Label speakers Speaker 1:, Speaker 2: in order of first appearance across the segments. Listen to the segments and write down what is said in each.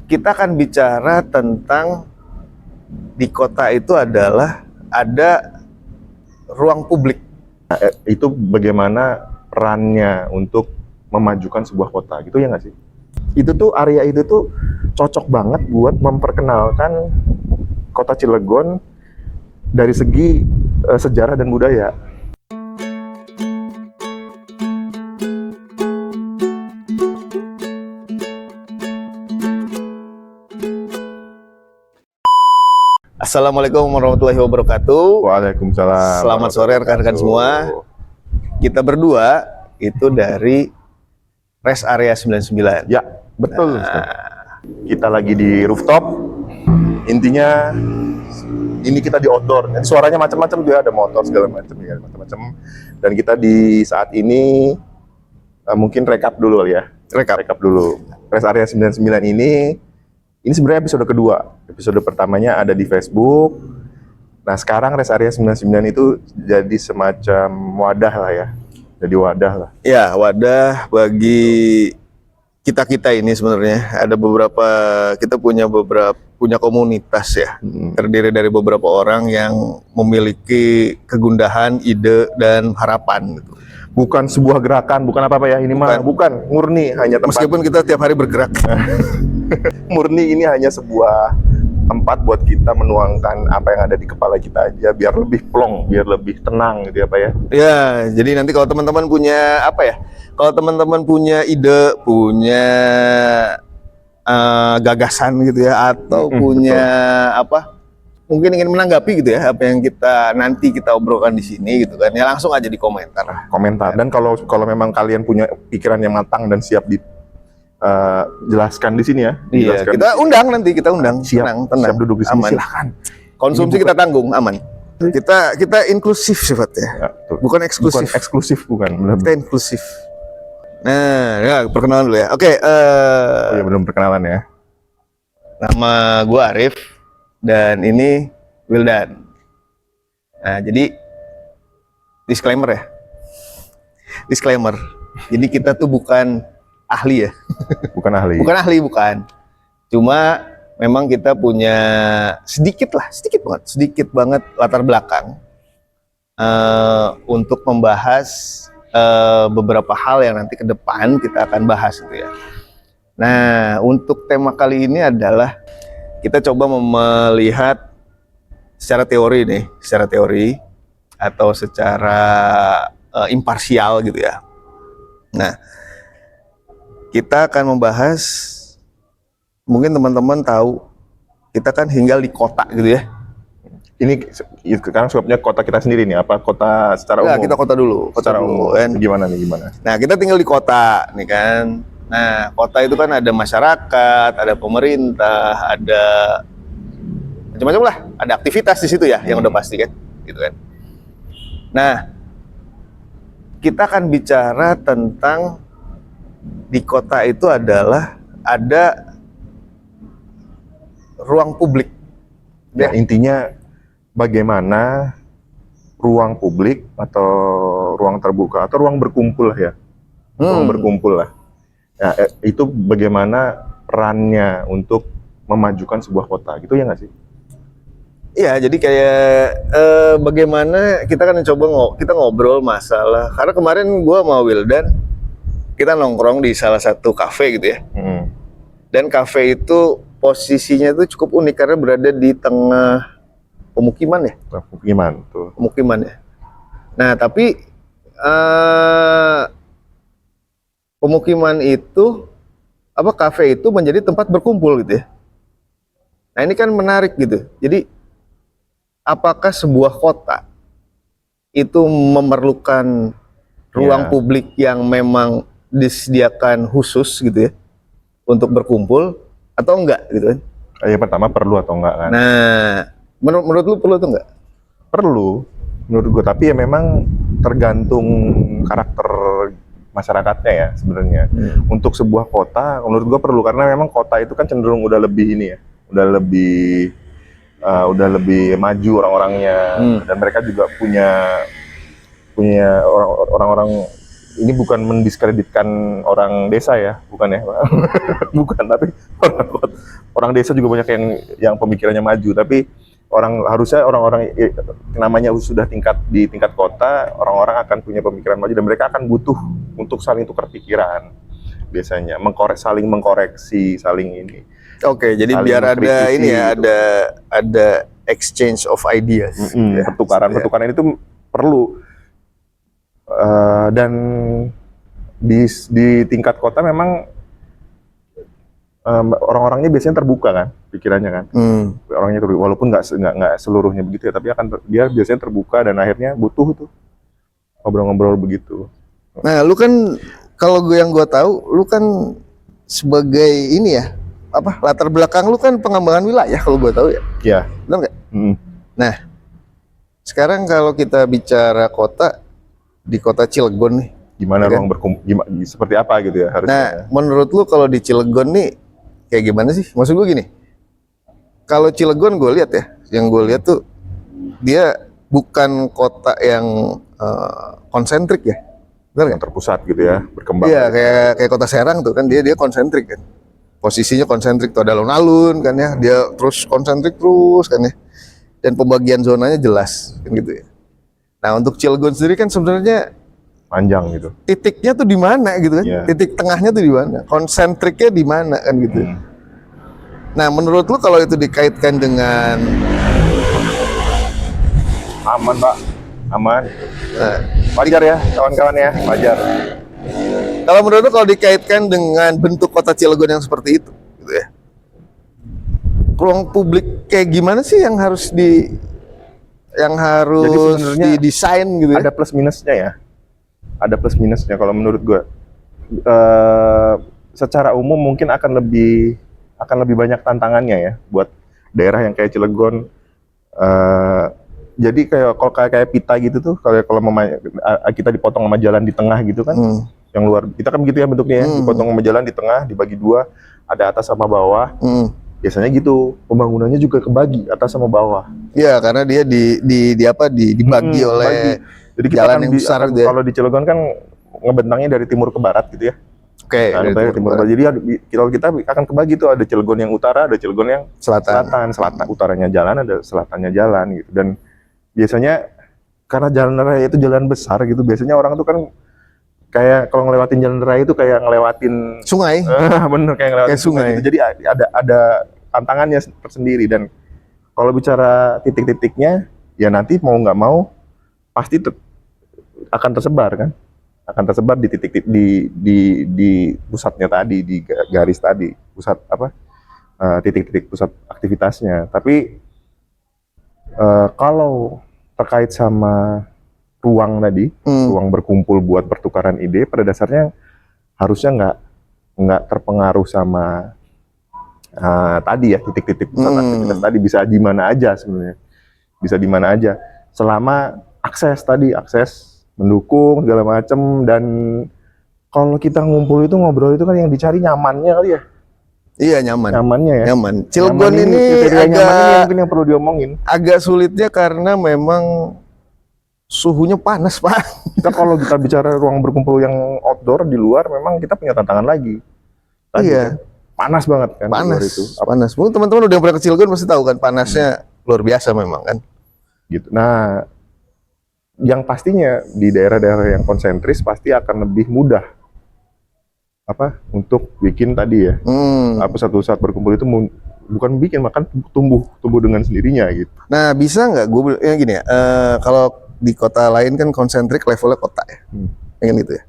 Speaker 1: kita akan bicara tentang di kota itu adalah ada ruang publik.
Speaker 2: Itu bagaimana perannya untuk memajukan sebuah kota gitu ya nggak sih? Itu tuh area itu tuh cocok banget buat memperkenalkan kota Cilegon dari segi sejarah dan budaya.
Speaker 1: Assalamualaikum warahmatullahi wabarakatuh.
Speaker 2: Waalaikumsalam.
Speaker 1: Selamat sore rekan-rekan semua. Kita berdua itu dari Rest Area 99.
Speaker 2: Ya, betul. Kita lagi di rooftop. Intinya ini kita di outdoor. Suaranya macam-macam juga, ada motor segala macam ya, macam-macam. Dan kita di saat ini mungkin rekap dulu ya. Rekap dulu. Rest Area 99 ini sebenarnya episode kedua. Episode pertamanya ada di Facebook. Nah, sekarang Rest Area 99 itu jadi semacam wadah lah ya. Jadi wadah lah.
Speaker 1: Ya, wadah bagi kita ini sebenarnya. Ada beberapa, kita punya komunitas ya. Terdiri dari beberapa orang yang memiliki kegundahan, ide, dan harapan gitu.
Speaker 2: Bukan sebuah gerakan, bukan apa-apa ya. Ini mah bukan murni hanya tempat.
Speaker 1: Meskipun kita tiap hari bergerak.
Speaker 2: Murni ini hanya sebuah tempat buat kita menuangkan apa yang ada di kepala kita aja, biar lebih plong, biar lebih tenang gitu ya Pak ya.
Speaker 1: Ya, jadi nanti kalau teman-teman punya apa ya? Kalau teman-teman punya ide, punya gagasan gitu ya, atau punya apa? Mungkin ingin menanggapi gitu ya, apa yang nanti kita obrolkan di sini gitu kan. Ya langsung aja di komentar.
Speaker 2: Dan kalau memang kalian punya pikiran yang matang dan siap jelaskan di sini ya.
Speaker 1: Iya, kita undang nanti, kita undang.
Speaker 2: Siap,
Speaker 1: tenang,
Speaker 2: siap duduk di sini,
Speaker 1: aman.
Speaker 2: silahkan.
Speaker 1: Konsumsi kita tanggung, aman. Kita inklusif sifatnya,
Speaker 2: Ya,
Speaker 1: bukan eksklusif.
Speaker 2: Bukan eksklusif, bukan.
Speaker 1: Kita inklusif. Nah, ya perkenalan dulu ya. Oke,
Speaker 2: Oh ya, belum perkenalan ya.
Speaker 1: nama gua Arif dan ini Wildan. Nah, jadi disclaimer ya. Disclaimer. Jadi kita tuh bukan ahli ya.
Speaker 2: Bukan ahli.
Speaker 1: Bukan. Cuma memang kita punya sedikit banget latar belakang untuk membahas beberapa hal yang nanti ke depan kita akan bahas gitu ya. Nah, untuk tema kali ini adalah kita coba melihat secara teori atau secara imparsial gitu ya. Nah, kita akan membahas, mungkin teman-teman tahu, kita kan tinggal di kota gitu ya.
Speaker 2: Ini sekarang sebabnya kota kita sendiri nih, apa kota secara umum?
Speaker 1: Ya, kita kota dulu.
Speaker 2: Secara umum,
Speaker 1: kan.
Speaker 2: Gimana?
Speaker 1: Nah, kita tinggal di kota nih kan. Nah, kota itu kan ada masyarakat, ada pemerintah, ada macam-macam lah. Ada aktivitas di situ ya, yang udah pasti kan, gitu kan. Nah, kita akan bicara tentang di kota itu adalah ada ruang publik.
Speaker 2: Ya, intinya bagaimana ruang publik atau ruang terbuka atau ruang berkumpul lah ya. Ruang berkumpul lah. Nah, itu bagaimana perannya untuk memajukan sebuah kota gitu ya nggak sih?
Speaker 1: Iya, jadi kayak bagaimana kita kan coba kita ngobrol masalah, karena kemarin gua sama Wildan kita nongkrong di salah satu kafe gitu ya. Dan kafe itu posisinya itu cukup unik karena berada di tengah pemukiman ya. Pemukiman ya. Nah, tapi pemukiman itu kafe itu menjadi tempat berkumpul gitu ya. Nah, ini kan menarik gitu. Jadi apakah sebuah kota itu memerlukan ruang publik yang memang disediakan khusus gitu ya untuk berkumpul atau enggak gitu kan?
Speaker 2: Yang pertama, perlu atau enggak kan?
Speaker 1: Nah, menurut lu perlu atau enggak?
Speaker 2: Perlu, menurut gue, tapi ya memang tergantung karakter masyarakatnya ya sebenarnya. Untuk sebuah kota, menurut gue perlu, karena memang kota itu kan cenderung udah lebih ini ya, udah lebih maju orang-orangnya, dan mereka juga punya orang-orang. Ini bukan mendiskreditkan orang desa ya, bukan ya, bukan, tapi orang desa juga banyak yang pemikirannya maju, tapi harusnya orang-orang namanya sudah di tingkat kota, orang-orang akan punya pemikiran maju dan mereka akan butuh untuk saling tukar pikiran biasanya, saling mengkoreksi, saling ini.
Speaker 1: Oke, jadi
Speaker 2: saling
Speaker 1: biar ada
Speaker 2: mengkritisi
Speaker 1: ini ya,
Speaker 2: gitu.
Speaker 1: ada exchange of ideas. Ya,
Speaker 2: pertukaran itu perlu. Dan di tingkat kota memang orang-orangnya biasanya terbuka kan pikirannya kan. Orangnya terbuka, walaupun nggak seluruhnya begitu ya, tapi dia biasanya terbuka dan akhirnya butuh tuh ngobrol-ngobrol begitu.
Speaker 1: Nah, lu kan kalau yang gue tahu, lu kan sebagai ini ya, latar belakang lu kan pengembangan wilayah kalau gue tahu ya.
Speaker 2: Iya.
Speaker 1: Benar nggak? Nah, sekarang kalau kita bicara kota, di kota Cilegon nih,
Speaker 2: gimana
Speaker 1: ya
Speaker 2: ruang berkumpul, seperti apa gitu ya harusnya.
Speaker 1: Nah, menurut lu kalau di Cilegon nih kayak gimana sih? Maksud gue gini, kalau Cilegon gue lihat ya, yang gue lihat tuh dia bukan kota yang konsentrik ya, benar nggak?
Speaker 2: Terpusat gitu ya, berkembang.
Speaker 1: Iya, kayak kota Serang tuh kan dia konsentrik kan, posisinya konsentrik tuh, ada alun-alun kan ya, dia terus konsentrik terus kan ya, dan pembagian zonanya jelas kan gitu ya. Nah, untuk Cilegon sendiri kan sebenarnya
Speaker 2: panjang gitu.
Speaker 1: Titiknya tuh di mana gitu kan?
Speaker 2: Yeah.
Speaker 1: Titik tengahnya tuh di mana? Konsentriknya di mana kan gitu. Nah, menurut lu kalau itu dikaitkan dengan
Speaker 2: aman, Pak. Aman. Wajar ya, kawan-kawan ya, wajar.
Speaker 1: Kalau menurut lu kalau dikaitkan dengan bentuk kota Cilegon yang seperti itu gitu ya. Ruang publik kayak gimana sih yang harus didesain gitu ya?
Speaker 2: Ada plus minusnya ya. Ada plus minusnya kalau menurut gue. Secara umum mungkin akan lebih banyak tantangannya ya buat daerah yang kayak Cilegon. Jadi kayak pita gitu tuh, kalau kita dipotong sama jalan di tengah gitu kan. Yang luar kita kan begitu ya bentuknya ya, dipotong sama jalan di tengah, dibagi dua, ada atas sama bawah. Biasanya gitu, pembangunannya juga kebagi atas sama bawah.
Speaker 1: Iya, karena dia dibagi oleh
Speaker 2: jadi kita jalan yang besar. Kalau di Cilegon kan ngebentangnya dari timur ke barat gitu ya.
Speaker 1: Oke.
Speaker 2: Dari timur ke barat. Jadi kalau kita akan kebagi tuh, ada Cilegon yang utara, ada Cilegon yang selatan. Utaranya jalan, ada selatannya jalan gitu. Dan biasanya karena jalan raya itu jalan besar gitu, biasanya orang tuh kan kayak kalau ngelewatin jalan raya itu kayak ngelewatin
Speaker 1: sungai.
Speaker 2: Bener, kayak ngelewatin sungai gitu. Jadi ada tantangannya tersendiri. Dan kalau bicara titik-titiknya, ya nanti mau nggak mau pasti akan tersebar kan, akan tersebar di titik di pusatnya tadi, di garis tadi, pusat titik-titik pusat aktivitasnya. Tapi kalau terkait sama ruang tadi, ruang berkumpul buat pertukaran ide, pada dasarnya harusnya nggak terpengaruh sama tadi ya, titik-titik pusat aktivitas tadi. Bisa di mana aja sebenarnya, bisa di mana aja selama akses mendukung segala macem. Dan kalau kita ngobrol itu kan yang dicari nyamannya kali ya.
Speaker 1: Iya, nyamannya ya. Nyaman. Cilegon ini
Speaker 2: mungkin yang perlu diomongin.
Speaker 1: Agak sulitnya karena memang suhunya panas, Pak.
Speaker 2: Kita bicara ruang berkumpul yang outdoor di luar, memang kita punya tantangan lagi.
Speaker 1: Iya.
Speaker 2: Panas banget kan.
Speaker 1: Panas. Mungkin teman-teman udah pernah ke Cilegon pasti tahu kan, panasnya luar biasa memang kan.
Speaker 2: Gitu. Nah, yang pastinya di daerah-daerah yang konsentris pasti akan lebih mudah untuk bikin tadi ya. Satu saat berkumpul itu bukan bikin, makan tumbuh dengan sendirinya gitu.
Speaker 1: Nah, bisa nggak gue gini ya, kalau di kota lain kan konsentrik levelnya kota ya, yang gitu ya.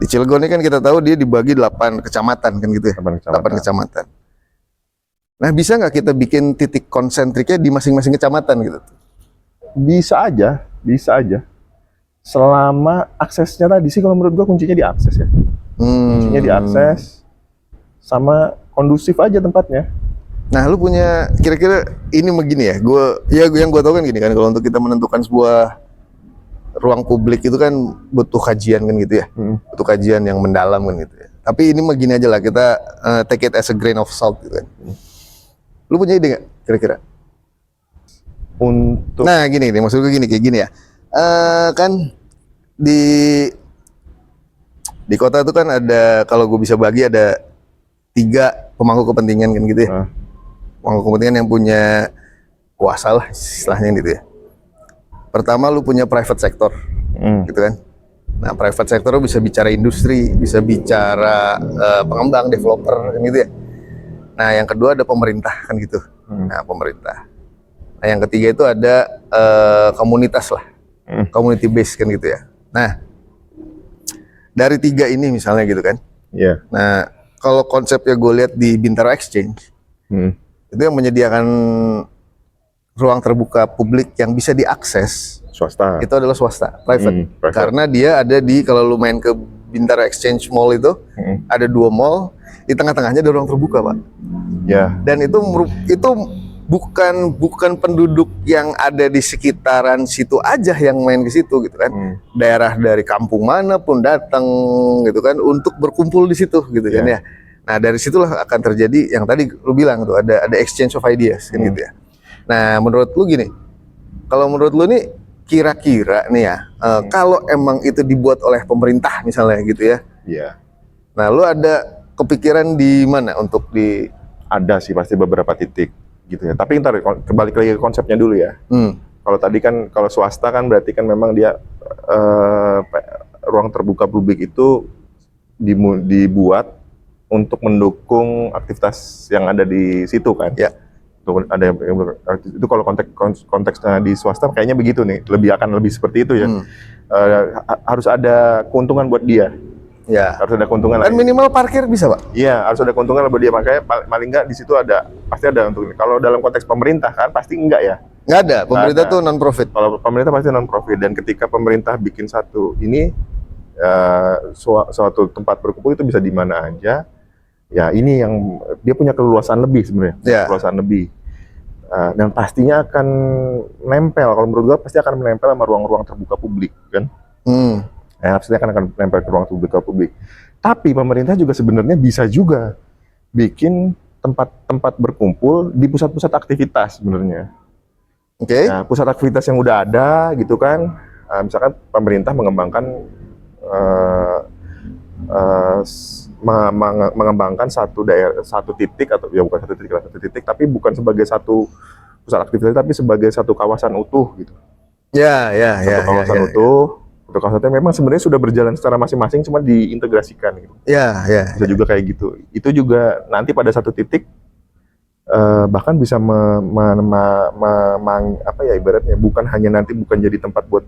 Speaker 1: Di Cilegon ini kan kita tahu dia dibagi 8 kecamatan kan gitu ya, 8 kecamatan. Nah, bisa nggak kita bikin titik konsentriknya di masing-masing kecamatan gitu?
Speaker 2: Bisa aja. Selama aksesnya tadi sih, kalau menurut gua kuncinya di akses ya. Kuncinya di akses sama kondusif aja tempatnya.
Speaker 1: Nah, lu punya kira-kira ini begini ya, yang gue tahu kan gini kan, kalau untuk kita menentukan sebuah ruang publik itu kan butuh kajian kan gitu ya, butuh kajian yang mendalam kan gitu ya. Tapi ini begini aja lah, kita take it as a grain of salt gitu kan. Lu punya ide nggak kira-kira? Nah, gini nih, maksud gue kayak gini ya, kan di kota itu kan ada, kalau gue bisa bagi ada 3 pemangku kepentingan kan gitu ya.
Speaker 2: Ah.
Speaker 1: Pemangku kepentingan yang punya kuasa lah istilahnya gitu ya. Pertama lu punya private sector gitu kan. Nah private sector lu bisa bicara industri, bisa bicara pengembang, developer kan gitu ya. Nah yang kedua ada pemerintah kan gitu. Nah pemerintah. Nah yang ketiga itu ada komunitas lah, community based kan gitu ya. Nah dari 3 ini misalnya gitu kan.
Speaker 2: Iya.
Speaker 1: Nah kalau konsepnya gue lihat di Bintaro Exchange itu yang menyediakan ruang terbuka publik yang bisa diakses
Speaker 2: Swasta.
Speaker 1: itu adalah swasta, private.
Speaker 2: Private.
Speaker 1: Karena dia ada di, kalau lu main ke Bintaro Exchange Mall itu ada 2 mall, di tengah-tengahnya ada ruang terbuka pak.
Speaker 2: Ya.
Speaker 1: Dan itu bukan penduduk yang ada di sekitaran situ aja yang main ke situ gitu kan. Daerah dari kampung manapun datang gitu kan untuk berkumpul di situ gitu kan ya. Nah dari situlah akan terjadi yang tadi lu bilang tuh ada exchange of ideas kan gitu ya. Nah menurut lu gini, kalau menurut lu nih kira-kira nih ya, kalau emang itu dibuat oleh pemerintah misalnya gitu ya.
Speaker 2: Iya.
Speaker 1: Nah lu ada kepikiran di mana untuk di?
Speaker 2: Ada sih pasti beberapa titik gitu ya. Tapi ntar kembali lagi ke konsepnya dulu ya. Kalau tadi kan kalau swasta kan berarti kan memang dia ruang terbuka publik itu dibuat untuk mendukung aktivitas yang ada di situ kan.
Speaker 1: Ya.
Speaker 2: Ada itu kalau konteksnya di swasta kayaknya begitu nih, akan lebih seperti itu ya. Harus ada keuntungan buat dia.
Speaker 1: Ya.
Speaker 2: Harus ada keuntungan.
Speaker 1: Dan minimal parkir bisa pak?
Speaker 2: Iya, harus ada keuntungan buat dia, makanya paling nggak di situ pasti ada untuk. Kalau dalam konteks pemerintah kan pasti enggak ya.
Speaker 1: Nggak ada, pemerintah tuh non profit.
Speaker 2: Kalau pemerintah pasti non profit, dan ketika pemerintah bikin satu ini suatu tempat berkumpul itu bisa di mana aja. Ya ini yang dia punya keleluasan lebih sebenarnya, keleluasan lebih. Dan pastinya akan nempel, kalau menurut gua pasti akan menempel sama ruang-ruang terbuka publik kan. Pastinya akan menempel ke ruang terbuka publik. Tapi pemerintah juga sebenarnya bisa juga bikin tempat-tempat berkumpul di pusat-pusat aktivitas sebenarnya.
Speaker 1: Oke.
Speaker 2: Nah, pusat aktivitas yang udah ada gitu kan, misalkan pemerintah mengembangkan mengembangkan satu titik, atau ya bukan satu titik, tapi bukan sebagai satu pusat aktivitas, tapi sebagai satu kawasan utuh gitu. Satu kawasan utuh. Untuk kawasan memang sebenarnya sudah berjalan secara masing-masing, cuma diintegrasikan gitu. Bisa juga kayak gitu. Itu juga nanti pada satu titik bahkan bisa ibaratnya bukan jadi tempat buat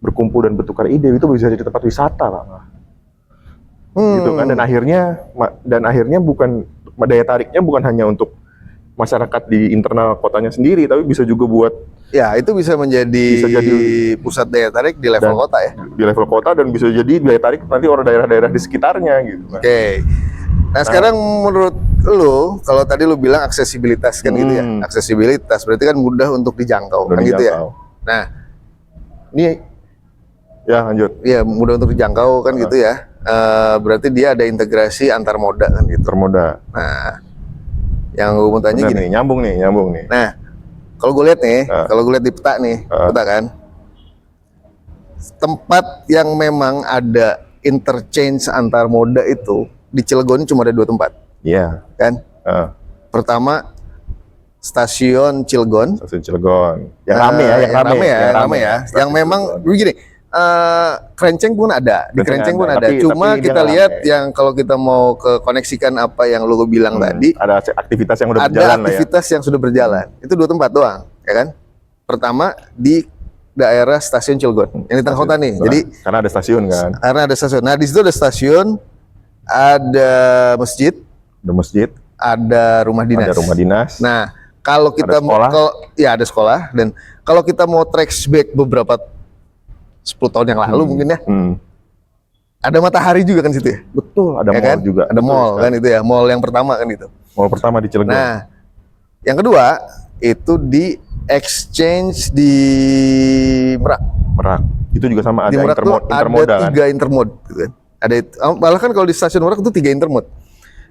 Speaker 2: berkumpul dan bertukar ide, itu bisa jadi tempat wisata Pak. Gitu kan, dan akhirnya bukan daya tariknya bukan hanya untuk masyarakat di internal kotanya sendiri, tapi bisa juga buat
Speaker 1: itu bisa menjadi pusat daya tarik di level kota ya.
Speaker 2: Di level kota, dan bisa jadi daya tarik nanti orang daerah-daerah di sekitarnya gitu kan.
Speaker 1: Oke. Nah, sekarang menurut lu, kalau tadi lu bilang aksesibilitas kan gitu ya. Aksesibilitas berarti kan mudah untuk dijangkau kan gitu ya. Nah, ini
Speaker 2: lanjut.
Speaker 1: Iya, mudah untuk dijangkau kan gitu ya. Berarti dia ada integrasi antar moda kan gitu.
Speaker 2: Termoda.
Speaker 1: Nah, yang gue mau tanya gini.
Speaker 2: Nyambung nih.
Speaker 1: Nah, kalau gue lihat nih, kalau gue lihat di peta nih, peta kan, tempat yang memang ada interchange antar moda itu di Cilegon cuma ada 2 tempat.
Speaker 2: Iya.
Speaker 1: Kan? Pertama stasiun Cilegon.
Speaker 2: Stasiun Cilegon. Yang rame ya.
Speaker 1: Yang memang begini. Kerenceng pun ada, di Kerenceng pun ada. Cuma kita lihat yang kalau kita mau koneksikan apa yang lu bilang tadi, ada
Speaker 2: aktivitas yang udah
Speaker 1: berjalan. Ada aktivitas yang sudah berjalan. Itu 2 tempat doang, ya kan? Pertama di daerah stasiun Cilegon, yang di tengah kota nih. Jadi
Speaker 2: karena ada stasiun kan.
Speaker 1: Karena ada stasiun. Nah, di situ ada stasiun, ada masjid, ada rumah dinas. Nah, kalau kita ada sekolah, dan kalau kita mau track back beberapa 10 tahun yang lalu mungkin ya. Ada matahari juga kan situ ya?
Speaker 2: Betul, ada mall
Speaker 1: kan?
Speaker 2: juga.
Speaker 1: Ada mall kan itu ya, mall yang pertama kan itu.
Speaker 2: Mall pertama di Cilegon.
Speaker 1: Nah, yang kedua itu di exchange di Merak. Itu juga sama, ada intermode ada 3 intermode gitu kan. Malah kan kalau di stasiun Merak itu 3 intermode.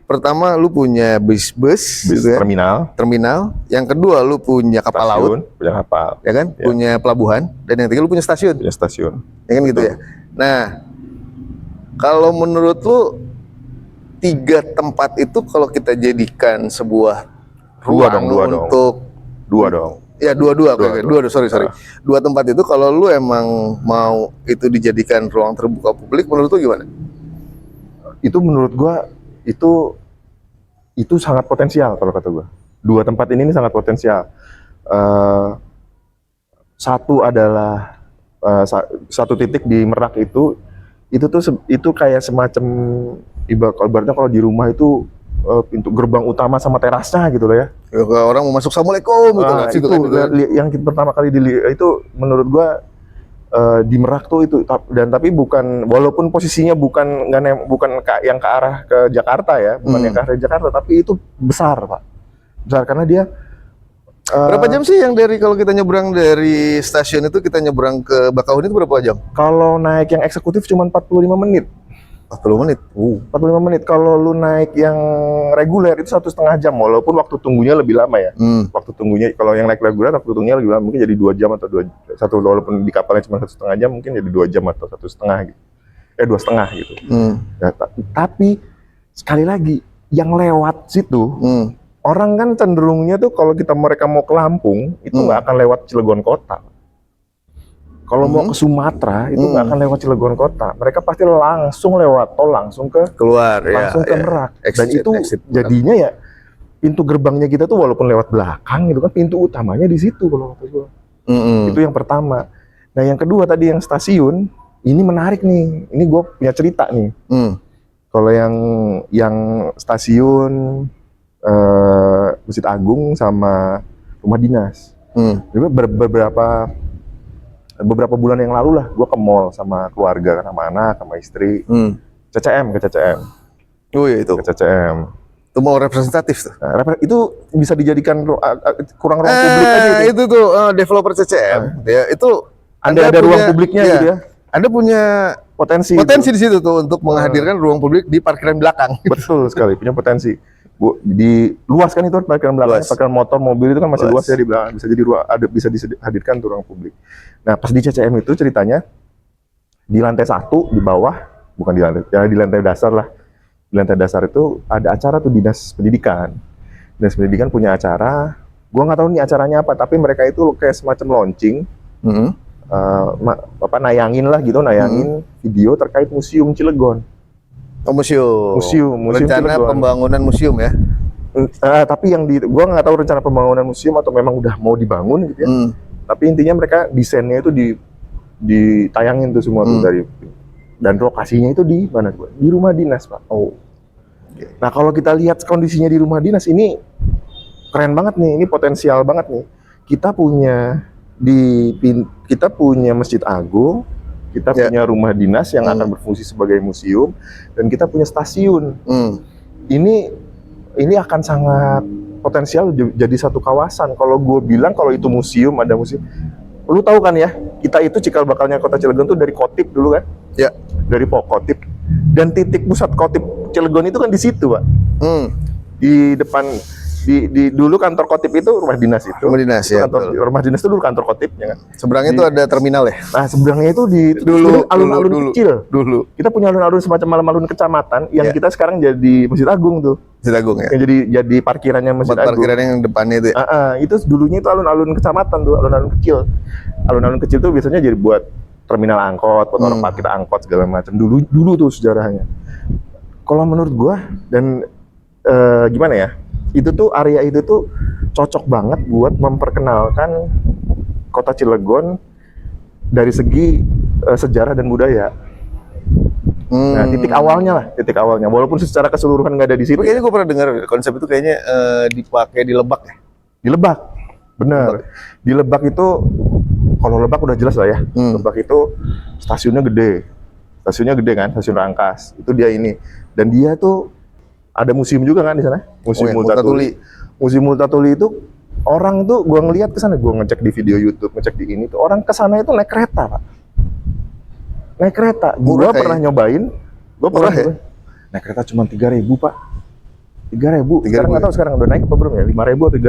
Speaker 1: Pertama lu punya bis gitu kan? terminal. Yang kedua lu punya kapal laut,
Speaker 2: punya kapal,
Speaker 1: ya kan? Ya. Punya pelabuhan, dan yang ketiga lu punya stasiun. Ya kan gitu ya. Nah, kalau menurut lu tiga tempat itu kalau kita jadikan sebuah
Speaker 2: Dua
Speaker 1: ruang
Speaker 2: dong.
Speaker 1: untuk
Speaker 2: Dua dong.
Speaker 1: ya dua, sorry.
Speaker 2: Ah.
Speaker 1: Dua tempat itu kalau lu emang mau itu dijadikan ruang terbuka publik, menurut lu gimana?
Speaker 2: Itu menurut gua itu sangat potensial kalau kata gua. Dua tempat ini sangat potensial. Satu adalah satu titik di Merak itu tuh kayak semacam ibaratnya kalau di rumah itu pintu gerbang utama sama terasnya gitu loh ya.
Speaker 1: Ya, kalau orang mau masuk assalamualjem gitu lah, situ kan, gitu kan.
Speaker 2: Yang pertama kali itu menurut gua di Merak tuh itu, tapi bukan, walaupun posisinya bukan yang ke arah ke Jakarta ya, bukan yang ke arah Jakarta, tapi itu besar Pak, besar karena dia
Speaker 1: Berapa jam sih yang kalau kita nyebrang dari stasiun itu kita nyebrang ke Bakauheni itu berapa jam?
Speaker 2: kalau naik yang eksekutif cuma 45 menit.
Speaker 1: 40 menit.
Speaker 2: 45 menit. Kalau lu naik yang reguler itu 1,5 jam, walaupun waktu tunggunya lebih lama ya. Waktu tunggunya kalau yang naik reguler waktu tunggunya lebih lama, mungkin jadi 2 jam atau 1, walaupun di kapalnya cuma 1,5 jam, mungkin jadi 2 jam atau 1,5 gitu. 2,5 gitu. Ya, tapi sekali lagi yang lewat situ orang kan cenderungnya tuh kalau mereka mau ke Lampung itu nggak akan lewat Cilegon kota. Kalau mau ke Sumatera itu nggak akan lewat Cilegon kota, mereka pasti langsung lewat tol langsung ke
Speaker 1: langsung
Speaker 2: ke Merak. Dan
Speaker 1: Exit,
Speaker 2: itu jadinya ya pintu gerbangnya kita tuh walaupun lewat belakang gitu kan, pintu utamanya di situ kalau kata gue. Itu yang pertama. Nah yang kedua tadi yang stasiun ini menarik nih. Ini gue punya cerita nih. Kalau yang stasiun Masjid Agung sama rumah dinas. Beberapa bulan yang lalu lah, gue ke mall sama keluarga, sama anak, sama istri, ke CCM.
Speaker 1: Oh iya itu.
Speaker 2: Ke CCM.
Speaker 1: Itu mall representatif tuh.
Speaker 2: Nah, itu bisa dijadikan kurang ruang publik aja itu.
Speaker 1: Itu tuh developer CCM. Ya itu
Speaker 2: ada ruang publiknya gitu ya.
Speaker 1: Anda punya
Speaker 2: potensi
Speaker 1: di situ tuh untuk menghadirkan ruang publik di parkiran belakang.
Speaker 2: Betul sekali, punya potensi. Di luas kan itu parkiran belakang, parkiran motor, mobil itu kan masih luas ya di belakang, bisa dihadirkan tuh ruang publik. Nah pas di CCM itu ceritanya di lantai 1 di bawah, bukan di lantai, ya di lantai dasar lah. Di lantai dasar itu ada acara tuh Dinas Pendidikan. Dinas Pendidikan punya acara, gua nggak tahu nih acaranya apa, tapi mereka itu kayak semacam launching, nayangin video terkait museum Cilegon. Museum
Speaker 1: rencana
Speaker 2: Cilegon.
Speaker 1: Pembangunan museum ya.
Speaker 2: Tapi gua nggak tahu rencana pembangunan museum atau memang udah mau dibangun gitu ya. Tapi intinya mereka desainnya itu ditayangin tuh semua tuh dan lokasinya itu di mana tuh? Di rumah dinas Pak. Nah kalau kita lihat kondisinya di rumah dinas ini keren banget nih, ini potensial banget nih. Kita punya Masjid Agung. Kita punya rumah dinas yang akan berfungsi sebagai museum, dan kita punya stasiun. Ini akan sangat potensial jadi satu kawasan. Kalau gue bilang kalau itu museum, ada museum. Lu tahu kan ya, kita itu cikal bakalnya kota Cilegon tuh dari Kotip dulu kan? Ya. Dari Kotip. Dan titik pusat Kotip Cilegon itu kan di situ, Pak. Di depan. Dulu kantor Kotip itu rumah dinas itu. Rumah dinas ya. Rumah dinas itu dulu kantor Kotip ya kan.
Speaker 1: Seberangnya itu ada terminal ya.
Speaker 2: Nah, seberangnya itu dulu alun-alun kecil. Dulu. Kita punya alun-alun semacam alun-alun kecamatan yang kita sekarang jadi Masjid Agung tuh.
Speaker 1: Masjid Agung ya.
Speaker 2: Yang jadi parkirannya Masjid Agung.
Speaker 1: Parkiran yang depannya itu ya.
Speaker 2: Itu dulunya itu alun-alun kecamatan tuh, alun-alun kecil. Alun-alun kecil tuh biasanya jadi buat terminal angkot, buat orang parkir angkot segala macam. Dulu tuh sejarahnya. Kalau menurut gua dan gimana ya? Itu tuh area itu tuh cocok banget buat memperkenalkan kota Cilegon dari segi sejarah dan budaya. Nah, titik awalnya, walaupun secara keseluruhan nggak ada di situ.
Speaker 1: Kayaknya gue pernah dengar konsep itu kayaknya dipakai di Lebak ya.
Speaker 2: Di Lebak, benar. Di Lebak itu, kalau Lebak udah jelas lah ya. Lebak itu stasiunnya gede kan, stasiun Rangkas. Itu dia ini, dan dia tuh ada museum juga kan di sana, Museum Multatuli. Museum Multatuli itu orang tuh, gua ngelihat ke sana, gua ngecek di video YouTube, ngecek di ini tuh orang ke sana itu naik kereta, Pak. Naik kereta. Gua pernah nyobain. Naik kereta cuma 3.000, Pak. 3.000. Sekarang nggak tahu sekarang udah naik apa belum ya? 5.000 atau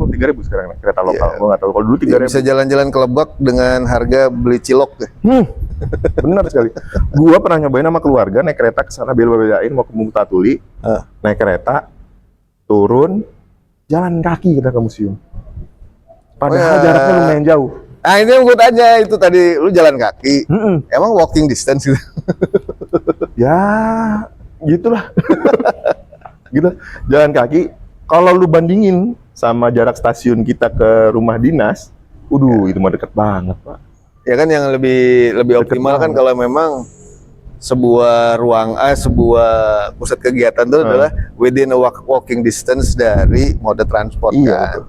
Speaker 2: 3.000 sekarang naik kereta lokal. Gua nggak tahu. Kalau dulu 3.000.
Speaker 1: Bisa jalan-jalan ke Lebak dengan harga beli cilok deh.
Speaker 2: Benar sekali. Gua pernah nyobain sama keluarga naik kereta ke sana bela-belain mau ke Mutatuli. Naik kereta, turun, jalan kaki kita ke museum. Padahal jaraknya lumayan jauh.
Speaker 1: Nah ini yang gue tanya, itu tadi lu jalan kaki, emang walking distance gitu?
Speaker 2: Ya, gitulah. Gitu, jalan kaki. Kalau lu bandingin sama jarak stasiun kita ke rumah dinas, itu mah deket banget, Pak.
Speaker 1: Ya kan yang lebih optimal kan kalau memang sebuah sebuah pusat kegiatan itu adalah within a walking distance dari moda transport
Speaker 2: Iya,
Speaker 1: kan.
Speaker 2: betul.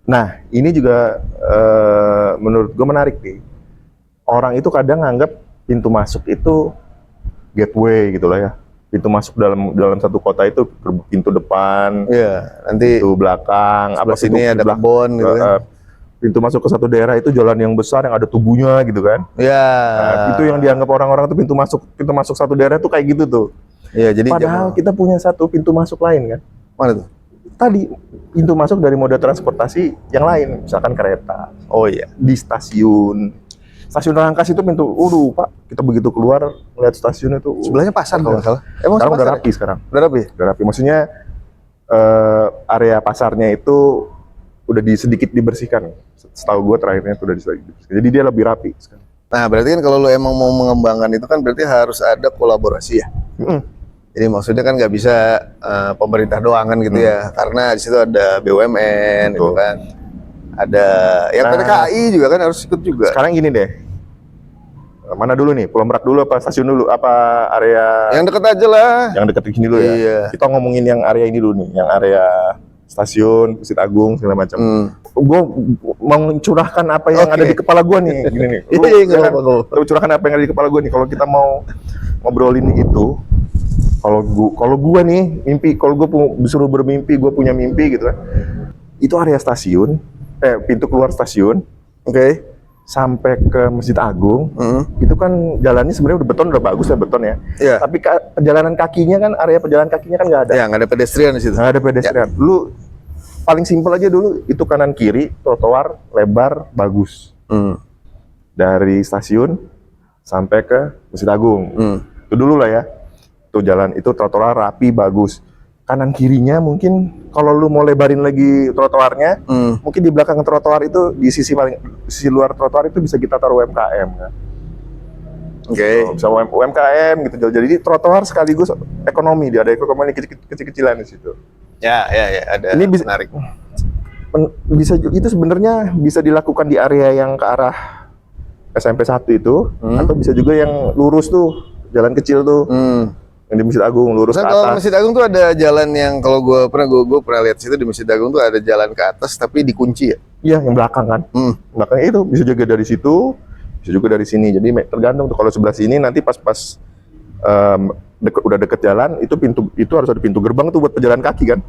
Speaker 2: Nah, ini juga menurut gue menarik nih. Orang itu kadang nganggap pintu masuk itu gateway gitu lah ya. Pintu masuk dalam satu kota itu pintu depan,
Speaker 1: nanti
Speaker 2: pintu belakang,
Speaker 1: sebelah sini ada kebun gitu kan.
Speaker 2: Pintu masuk ke satu daerah itu jalan yang besar yang ada tubuhnya gitu kan. Nah, itu yang dianggap orang-orang tuh pintu masuk satu daerah tuh kayak gitu tuh.
Speaker 1: Jadi
Speaker 2: padahal kita punya satu pintu masuk lain kan.
Speaker 1: Mana tuh?
Speaker 2: Tadi pintu masuk dari moda transportasi yang lain, misalkan kereta. Di stasiun Rangkas itu pintu. Pak, kita begitu keluar melihat stasiun itu.
Speaker 1: Sebelahnya pasar kalau nggak salah. Emang
Speaker 2: sekarang udah rapi sekarang.
Speaker 1: Udah rapi?
Speaker 2: Udah rapi. Maksudnya area pasarnya itu udah sedikit dibersihkan. Setahu gue terakhirnya itu udah dibersihkan. Jadi dia lebih rapi sekarang.
Speaker 1: Nah berarti kan kalau lo emang mau mengembangkan itu kan berarti harus ada kolaborasi ya. Jadi maksudnya kan nggak bisa pemerintah doang kan gitu ya, karena di situ ada BUMN gitu kan, ada PT KAI juga kan harus ikut juga.
Speaker 2: Sekarang gini deh, mana dulu nih, Pulau Merak dulu apa stasiun dulu, apa area?
Speaker 1: Yang deket aja lah.
Speaker 2: Yang deket di sini dulu ya.
Speaker 1: Iya.
Speaker 2: Kita ngomongin yang area ini dulu nih, yang area stasiun, Masjid Agung segala macam. Gue mau mencurahkan apa yang ada di kepala gue nih, gini nih. Lu curahkan apa yang ada di kepala gue nih. Kalau kita mau ngobrolin itu. Kalau gua nih mimpi, kalau gua disuruh bermimpi, gua punya mimpi gitu kan. Itu area stasiun, pintu keluar stasiun, sampai ke Masjid Agung, itu kan jalannya sebenarnya udah beton, udah bagus ya beton ya. Tapi perjalanan kakinya kan, area perjalanan kakinya kan nggak ada.
Speaker 1: Nggak ada pedestrian di situ.
Speaker 2: Nggak ada pedestrian. Lu paling simpel aja dulu, itu kanan kiri, trotoar lebar, bagus. Dari stasiun sampai ke Masjid Agung. Itu dulu lah ya. Jalan itu trotoar rapi bagus, kanan kirinya mungkin kalau lu mau lebarin lagi trotoarnya, mungkin di belakang trotoar itu di sisi luar trotoar itu bisa kita taruh UMKM kan. Bisa UMKM gitu, jadi trotoar sekaligus ekonomi, dia ada ekonomi kecil-kecilan di situ. Ada. Ini bisa menarik. Bisa itu sebenarnya bisa dilakukan di area yang ke arah SMP 1 itu, atau bisa juga yang lurus tuh, jalan kecil tuh. Yang di Masjid Agung lurus ke atas.
Speaker 1: Kalau Masjid Agung tuh ada jalan yang kalau gue pernah lihat situ di Masjid Agung tuh ada jalan ke atas tapi dikunci ya.
Speaker 2: Iya, yang belakang kan. Belakangnya itu bisa juga dari situ, bisa juga dari sini. Jadi tergantung tuh, kalau sebelah sini nanti pas udah deket jalan itu harus ada pintu gerbang tuh buat pejalan kaki kan.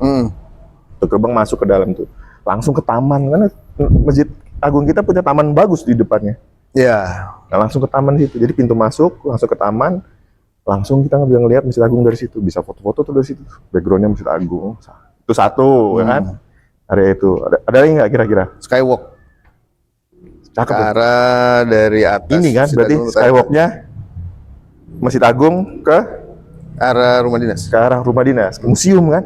Speaker 2: Pintu gerbang masuk ke dalam tuh. Langsung ke taman kan. Masjid Agung kita punya taman bagus di depannya. Nah, langsung ke taman situ. Jadi pintu masuk langsung ke taman. Langsung kita bisa ngelihat Masjid Agung dari situ, bisa foto-foto tuh dari situ, backgroundnya Masjid Agung. Itu satu, ya kan? Area itu. Ada lagi nggak kira-kira?
Speaker 1: Skywalk.
Speaker 2: Cakep.
Speaker 1: Ke arah dari atas.
Speaker 2: Ini kan berarti skywalknya Masjid Agung ke
Speaker 1: arah rumah dinas.
Speaker 2: Ke arah rumah dinas, ke museum kan?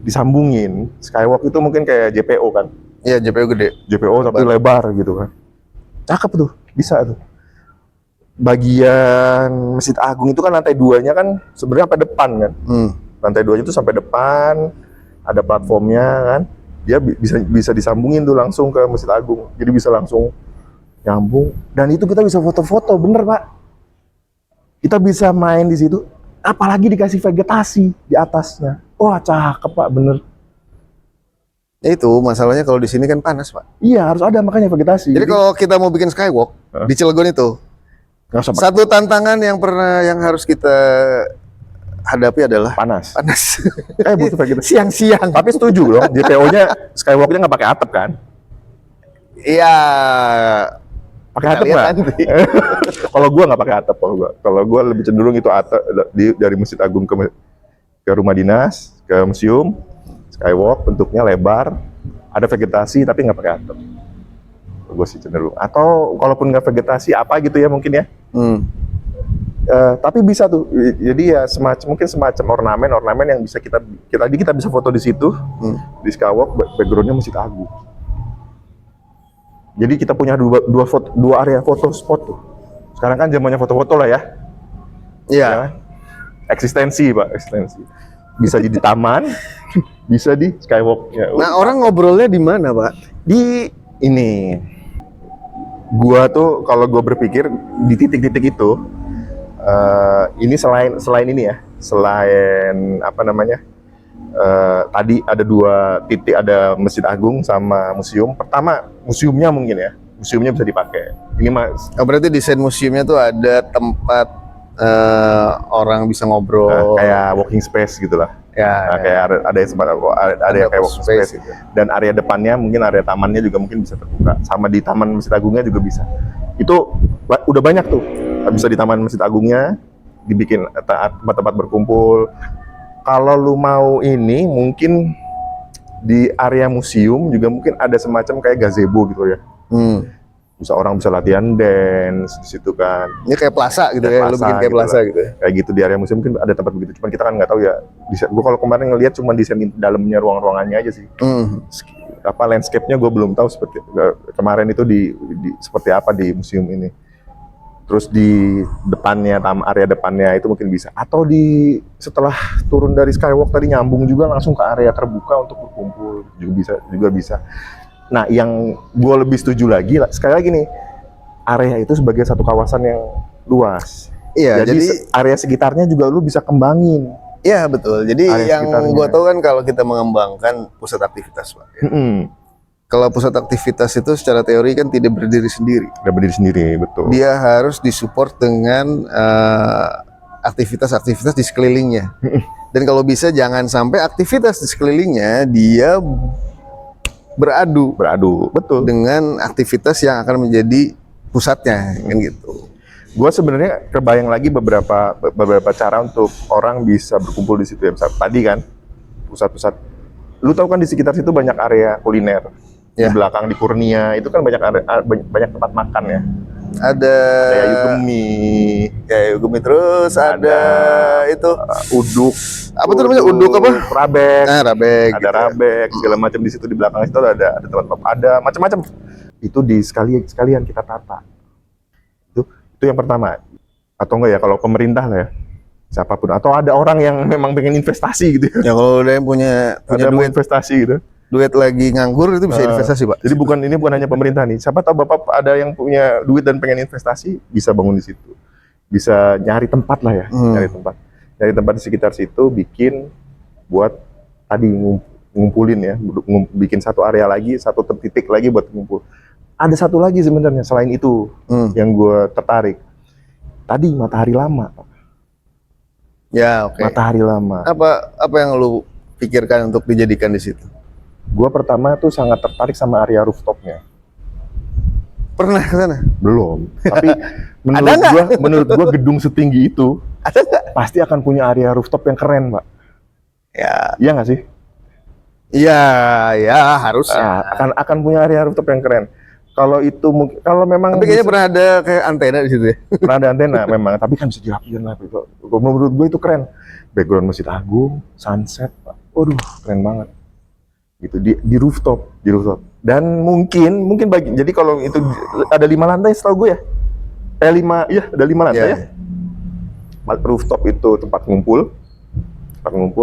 Speaker 2: Disambungin. Skywalk itu mungkin kayak JPO kan?
Speaker 1: Iya, JPO gede.
Speaker 2: JPO tapi lebar gitu kan? Cakep tuh, bisa tuh. Bagian Masjid Agung itu kan lantai 2-nya kan sebenarnya sampai depan kan. Lantai 2-nya itu sampai depan, ada platformnya kan. Dia bisa disambungin tuh langsung ke Masjid Agung. Jadi bisa langsung nyambung. Dan itu kita bisa foto-foto, bener Pak. Kita bisa main di situ. Apalagi dikasih vegetasi di atasnya. Wah, cakep Pak, bener.
Speaker 1: Itu masalahnya kalau di sini kan panas Pak.
Speaker 2: Iya, harus ada makanya vegetasi.
Speaker 1: Jadi kalau kita mau bikin skywalk di Cilegon itu, satu tantangan yang harus kita hadapi adalah
Speaker 2: panas.
Speaker 1: Butuh vegetasi. Siang-siang.
Speaker 2: Tapi setuju loh, JPO-nya skywalk-nya nggak pakai atap kan?
Speaker 1: Iya.
Speaker 2: Pakai atap nggak? Kalau gua nggak pakai atap, kalau gua lebih cenderung itu atap dari Masjid Agung ke rumah dinas, ke museum, skywalk bentuknya lebar, ada vegetasi tapi nggak pakai atap. gue sih cenderung. Atau kalaupun nggak vegetasi apa gitu ya mungkin ya. Tapi bisa tuh, jadi ya mungkin semacam ornamen yang bisa kita bisa foto di situ di Skywalk, backgroundnya Masjid Agung. Jadi kita punya dua area foto spot tuh. Sekarang kan zamannya foto-foto lah ya.
Speaker 1: Iya.
Speaker 2: Ya kan? Eksistensi Pak, eksistensi. Bisa di taman, bisa di Skywalk. Ya,
Speaker 1: Nah, orang ngobrolnya di mana, Pak?
Speaker 2: di ini, gua tuh kalau gua berpikir di titik-titik itu, ini selain ini ya, selain apa namanya, tadi ada 2 titik, ada Masjid Agung sama museum. Pertama museumnya mungkin ya, museumnya bisa dipakai. Ini mas,
Speaker 1: Berarti desain museumnya tuh ada tempat orang bisa ngobrol.
Speaker 2: kayak walking space gitulah.
Speaker 1: Ya,
Speaker 2: Nah, kayak ada yang yang kayak walking space.
Speaker 1: gitu.
Speaker 2: Dan area depannya mungkin area tamannya juga mungkin bisa terbuka. Sama di Taman Masjid Agungnya juga bisa. Itu udah banyak tuh. Bisa di Taman Masjid Agungnya dibikin tempat-tempat berkumpul. Kalau lu mau ini mungkin di area museum juga mungkin ada semacam kayak gazebo gitu ya. Bisa orang bisa latihan dance di situ kan.
Speaker 1: Ini kayak plaza gitu ya, lu bikin kayak
Speaker 2: gitu
Speaker 1: plaza
Speaker 2: lah.
Speaker 1: gitu ya.
Speaker 2: Kayak gitu di area museum mungkin ada tempat begitu. Cuman kita kan nggak tahu ya. Gua kalau kemarin ngelihat cuma desain dalamnya, ruang-ruangannya aja sih. Apa landscape-nya gue belum tahu seperti kemarin itu di seperti apa di museum ini. Terus di depannya, area depannya itu mungkin bisa. Atau setelah turun dari Skywalk tadi nyambung juga langsung ke area terbuka untuk berkumpul juga bisa. Nah, yang gue lebih setuju lagi, sekali lagi nih, area itu sebagai satu kawasan yang luas.
Speaker 1: Iya, jadi
Speaker 2: area sekitarnya juga lu bisa kembangin.
Speaker 1: Iya betul. Jadi
Speaker 2: Area
Speaker 1: yang
Speaker 2: sekitarnya.
Speaker 1: gue tahu kan kalau kita mengembangkan pusat aktivitas, Pak. Kalau pusat aktivitas itu secara teori kan tidak berdiri sendiri.
Speaker 2: Udah berdiri sendiri, betul.
Speaker 1: Dia harus disupport dengan aktivitas-aktivitas di sekelilingnya. Dan kalau bisa jangan sampai aktivitas di sekelilingnya dia beradu
Speaker 2: Betul.
Speaker 1: dengan aktivitas yang akan menjadi pusatnya, kan gitu.
Speaker 2: Gue sebenarnya kebayang lagi beberapa cara untuk orang bisa berkumpul di situ ya. Misal, tadi kan pusat-pusat, lu tahu kan di sekitar situ banyak area kuliner. Di
Speaker 1: Ya.
Speaker 2: belakang di Kurnia itu kan banyak tempat makan ya.
Speaker 1: Ada
Speaker 2: Kayak Yugemi,
Speaker 1: terus ada itu
Speaker 2: uduk.
Speaker 1: apa tuh namanya, uduk apa?
Speaker 2: Rabek.
Speaker 1: Nah, rabek.
Speaker 2: Ada
Speaker 1: gitu.
Speaker 2: rabek segala macam di situ, di belakang situ ada tempat ada macam-macam. Itu sekalian kita tata. Itu yang pertama. Atau enggak ya kalau pemerintah lah ya. Siapapun, atau ada orang yang memang pengen investasi gitu ya.
Speaker 1: Ya kalau ada yang punya
Speaker 2: Ada mau
Speaker 1: duit
Speaker 2: investasi gitu.
Speaker 1: lagi nganggur itu bisa investasi, Pak.
Speaker 2: Jadi ini bukan hanya pemerintah nih. Siapa tahu Bapak ada yang punya duit dan pengen investasi, bisa bangun di situ. Bisa nyari tempat lah ya, nyari tempat di sekitar situ, bikin buat tadi ngumpulin ya, bikin satu area lagi, satu titik lagi buat ngumpul. Ada satu lagi sebenarnya selain itu yang gue tertarik. Tadi Matahari Lama.
Speaker 1: Ya, oke.
Speaker 2: Matahari Lama.
Speaker 1: Apa yang lu pikirkan untuk dijadikan di situ?
Speaker 2: Gue pertama tuh sangat tertarik sama area rooftopnya.
Speaker 1: Pernah ke sana?
Speaker 2: Belum. Tapi
Speaker 1: Ada
Speaker 2: menurut gua gedung setinggi itu
Speaker 1: Ada nggak?
Speaker 2: pasti akan punya area rooftop yang keren, Pak.
Speaker 1: Ya,
Speaker 2: Iya nggak sih?
Speaker 1: ya harusnya.
Speaker 2: Akan punya area rooftop yang keren. Kalau itu mungkin, kalau memang
Speaker 1: Tapi kayaknya pernah ada kayak antena di situ ya.
Speaker 2: pernah ada antena memang, tapi kan bisa dirapiin lah itu. Menurut gue itu keren. Background Masjid Agung, sunset, Pak. Waduh, keren banget. Gitu di rooftop. Dan mungkin jadi kalau itu ada 5 lantai setahu gue ya. Ada 5 lantai ya. Rooftop itu tempat ngumpul.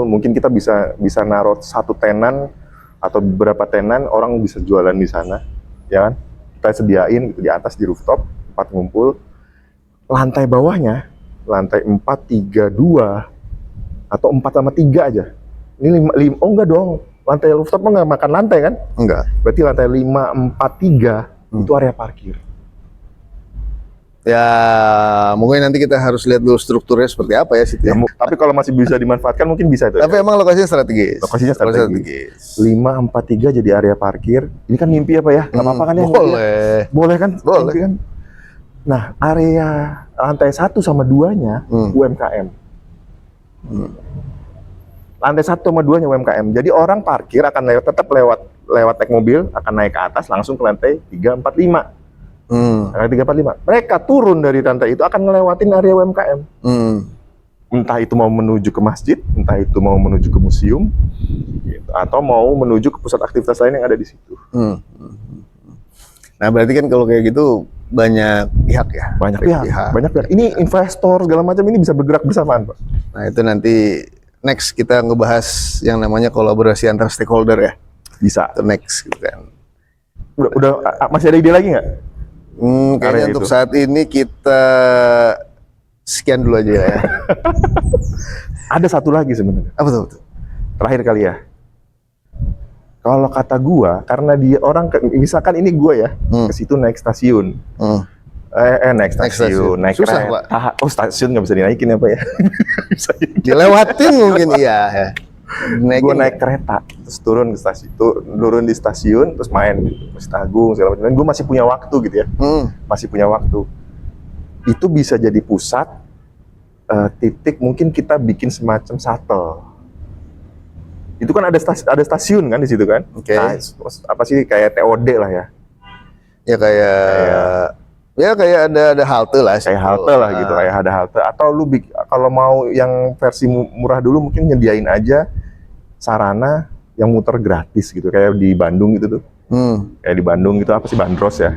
Speaker 2: Mungkin kita bisa naruh satu tenan atau beberapa tenan, orang bisa jualan di sana, ya kan? Kita sediain gitu, di atas di rooftop tempat ngumpul. Lantai bawahnya, lantai 4, 3, 2 atau 4 sama 3 aja. Ini 5, oh enggak dong. Lantai rooftop mah nggak makan lantai kan?
Speaker 1: Enggak.
Speaker 2: Berarti lantai 5, 4, 3 itu area parkir.
Speaker 1: Ya, mungkin nanti kita harus lihat dulu strukturnya seperti apa ya situ.
Speaker 2: Ya, tapi kalau masih bisa dimanfaatkan mungkin bisa itu.
Speaker 1: Tapi emang lokasinya strategis.
Speaker 2: Lokasinya strategis. 5, 4, 3 jadi area parkir. Ini kan mimpi apa ya? Nggak apa-apa kan ya? Boleh kan?
Speaker 1: Boleh.
Speaker 2: Mimpi kan? Nah, area lantai 1 sama 2-nya UMKM. Lantai 1 sama 2-nya UMKM. Jadi orang parkir akan tetap lewat naik mobil, akan naik ke atas langsung ke lantai 3, 4, 5. Lantai 3, 4, 5. Mereka turun dari lantai itu akan ngelewatin area UMKM. Entah itu mau menuju ke masjid, entah itu mau menuju ke museum, gitu, atau mau menuju ke pusat aktivitas lain yang ada di situ.
Speaker 1: Nah berarti kan kalau kayak gitu banyak pihak ya?
Speaker 2: Banyak pihak. Ini investor segala macam ini bisa bergerak bersamaan, Pak.
Speaker 1: Nah itu nanti next kita ngebahas yang namanya kolaborasi antar stakeholder ya?
Speaker 2: Bisa.
Speaker 1: Itu next gitu kan.
Speaker 2: Udah masih ada ide lagi nggak?
Speaker 1: Kayaknya untuk saat ini kita sekian dulu aja ya.
Speaker 2: Ada satu lagi sebenarnya.
Speaker 1: Apa tuh?
Speaker 2: Terakhir kali ya. Kalau kata gua, karena dia orang misalkan ini gua ya, ke situ naik stasiun. Naik stasiun, naik
Speaker 1: susah,
Speaker 2: kereta.
Speaker 1: Pak.
Speaker 2: Oh, stasiun nggak bisa dinaikin ya, Pak ya? Bisa
Speaker 1: Dilewatin mungkin iya ya.
Speaker 2: Gua naik kereta, terus turun di stasiun, terus main gitu. Masjid Agung segala macam. Dan gua masih punya waktu gitu ya. Masih punya waktu. Itu bisa jadi pusat titik mungkin kita bikin semacam shuttle. Itu kan ada stasiun kan di situ kan? Nah, apa sih kayak TOD lah ya?
Speaker 1: Ya kayak ada halte lah.
Speaker 2: Kayak halte lah gitu, kayak ada halte. Atau lu kalau mau yang versi murah dulu mungkin nyediain aja sarana yang muter gratis gitu, kayak di Bandung gitu tuh. Kayak di Bandung gitu, apa sih, Bandros ya?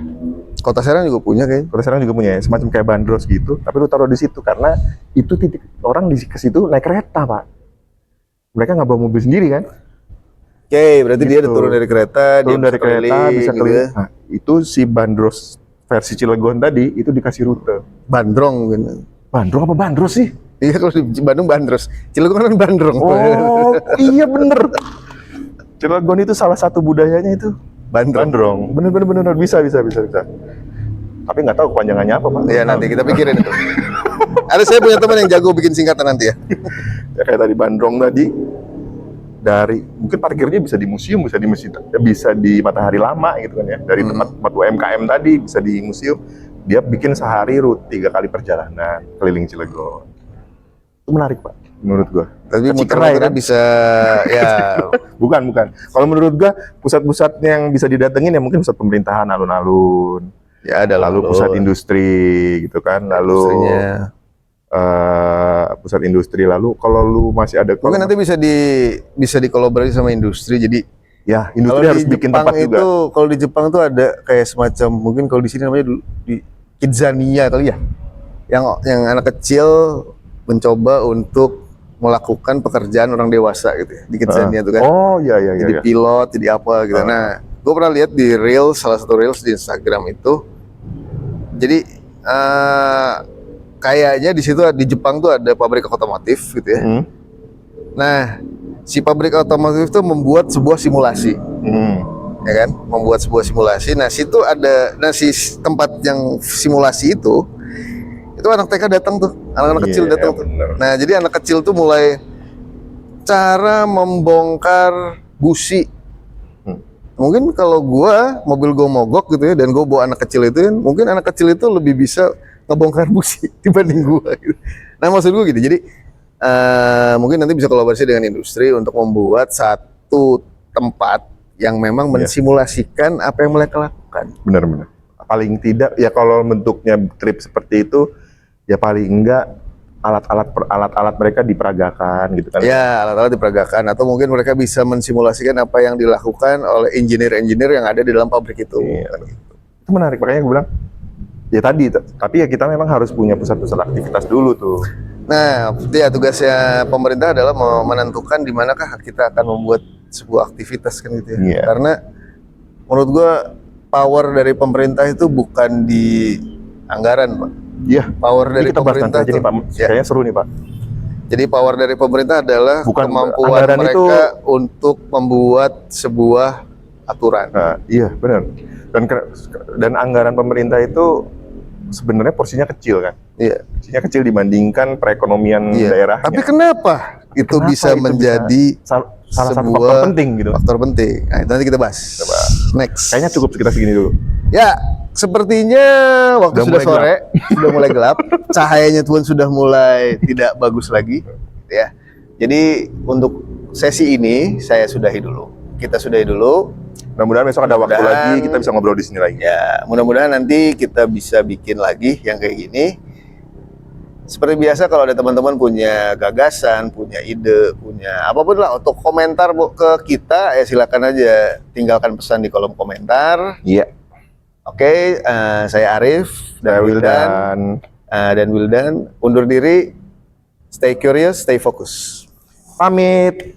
Speaker 1: Kota Serang juga punya kayaknya.
Speaker 2: Kota Serang juga punya ya, semacam kayak bandros gitu. Tapi lu taruh di situ karena itu titik orang ke situ naik kereta, Pak. Mereka nggak bawa mobil sendiri kan?
Speaker 1: Oke, berarti
Speaker 2: Gitu.
Speaker 1: dia udah turun dari kereta,
Speaker 2: Turun dari kereta bisa
Speaker 1: gitu
Speaker 2: keliling.
Speaker 1: ya.
Speaker 2: Nah, itu si bandros versi Cilegon tadi itu dikasih rute.
Speaker 1: Bandrong mungkin.
Speaker 2: Bandrong apa bandros sih?
Speaker 1: Iya kalau di Bandung Bandros. Cilegon kan Bandrong.
Speaker 2: Oh, iya bener. Cilegon itu salah satu budayanya itu. Bandrong. Bener. Bisa. Tapi nggak tahu kepanjangannya apa, Pak.
Speaker 1: Iya nanti kita pikirin itu. Ada saya punya teman yang jago bikin singkatan nanti ya.
Speaker 2: Ya kayak tadi Bandrong tadi, dari mungkin parkirnya bisa di museum, bisa di masjid, bisa di Matahari Lama gitu kan ya. Dari tempat UMKM tadi bisa di museum. Dia bikin sehari 3 kali perjalanan keliling Cilegon. Itu menarik, Pak, menurut gua.
Speaker 1: Tapi
Speaker 2: Cikeray
Speaker 1: muter-muternya
Speaker 2: kan?
Speaker 1: bisa ya.
Speaker 2: Bukan. Kalau menurut gua pusat-pusat yang bisa didatengin ya mungkin pusat pemerintahan, alun-alun.
Speaker 1: Ya ada
Speaker 2: Lalu pusat industri gitu kan, lalu pusat industri. Lalu kalau lu masih ada
Speaker 1: mungkin nanti bisa dikolaborasi sama industri. Jadi
Speaker 2: ya industri
Speaker 1: kalau
Speaker 2: harus
Speaker 1: di
Speaker 2: bikin
Speaker 1: Jepang
Speaker 2: tempat juga.
Speaker 1: kalau di Jepang tuh ada kayak semacam, mungkin kalau di sini namanya dulu di Kidzania kali ya. Yang anak kecil mencoba untuk melakukan pekerjaan orang dewasa gitu ya. Di Kidzania tuh kan.
Speaker 2: Oh iya.
Speaker 1: Jadi pilot, jadi apa gitu. Nah, gue pernah lihat di salah satu reels di Instagram itu. Jadi kayaknya di situ di Jepang tuh ada pabrik otomotif gitu ya. Nah, si pabrik otomotif itu membuat sebuah simulasi, ya kan? Membuat sebuah simulasi. Nah, situ ada, si tempat yang simulasi itu anak TK datang tuh, anak-anak kecil datang tuh. Nah, jadi anak kecil tuh mulai cara membongkar busi. Mungkin kalau mobil gua mogok gitu ya, dan gua bawa anak kecil itu, mungkin anak kecil itu lebih bisa ngebongkar busi dibanding gua gitu. Nah maksud gua gitu, jadi mungkin nanti bisa kolaborasi dengan industri untuk membuat satu tempat yang memang mensimulasikan apa yang mereka lakukan.
Speaker 2: Benar. Paling tidak ya kalau bentuknya trip seperti itu, ya paling enggak alat-alat mereka diperagakan gitu kan.
Speaker 1: Ya, alat-alat diperagakan, atau mungkin mereka bisa mensimulasikan apa yang dilakukan oleh engineer-engineer yang ada di dalam pabrik itu.
Speaker 2: Iya. Itu menarik, makanya gue bilang ya tadi, tapi ya kita memang harus punya pusat-pusat aktivitas dulu tuh.
Speaker 1: Nah, ya tugasnya pemerintah adalah menentukan di manakah kita akan membuat sebuah aktivitas kan gitu ya. Karena menurut gua power dari pemerintah itu bukan di anggaran, Pak.
Speaker 2: Iya,
Speaker 1: power dari pemerintah
Speaker 2: aja nih, Pak. Kayaknya seru nih, Pak.
Speaker 1: Jadi power dari pemerintah adalah
Speaker 2: bukan
Speaker 1: kemampuan mereka untuk membuat sebuah aturan.
Speaker 2: Nah, iya, benar. Dan anggaran pemerintah itu sebenarnya porsinya kecil kan?
Speaker 1: Iya.
Speaker 2: Porsinya kecil dibandingkan perekonomian daerahnya.
Speaker 1: Tapi kenapa itu bisa menjadi
Speaker 2: salah satu faktor penting gitu?
Speaker 1: Faktor penting. Nah, nanti kita bahas. Next.
Speaker 2: Kayaknya cukup kita segini dulu.
Speaker 1: Ya, sepertinya waktu sudah sore, sudah mulai gelap. Cahayanya Tuhan sudah mulai tidak bagus lagi, ya. Jadi untuk sesi ini saya sudahi dulu. Kita sudahi dulu.
Speaker 2: Mudah-mudahan besok ada waktu
Speaker 1: Mudah-mudahan-
Speaker 2: lagi kita bisa ngobrol di sini lagi.
Speaker 1: Ya, mudah-mudahan nanti kita bisa bikin lagi yang kayak gini. Seperti biasa kalau ada teman-teman punya gagasan, punya ide, punya apapun lah untuk komentar ke kita, ya silakan aja tinggalkan pesan di kolom komentar.
Speaker 2: Iya.
Speaker 1: Oke, saya Arif
Speaker 2: Saya
Speaker 1: dan Wildan.
Speaker 2: Wildan.
Speaker 1: Wildan undur diri. Stay curious, stay focus.
Speaker 2: Pamit.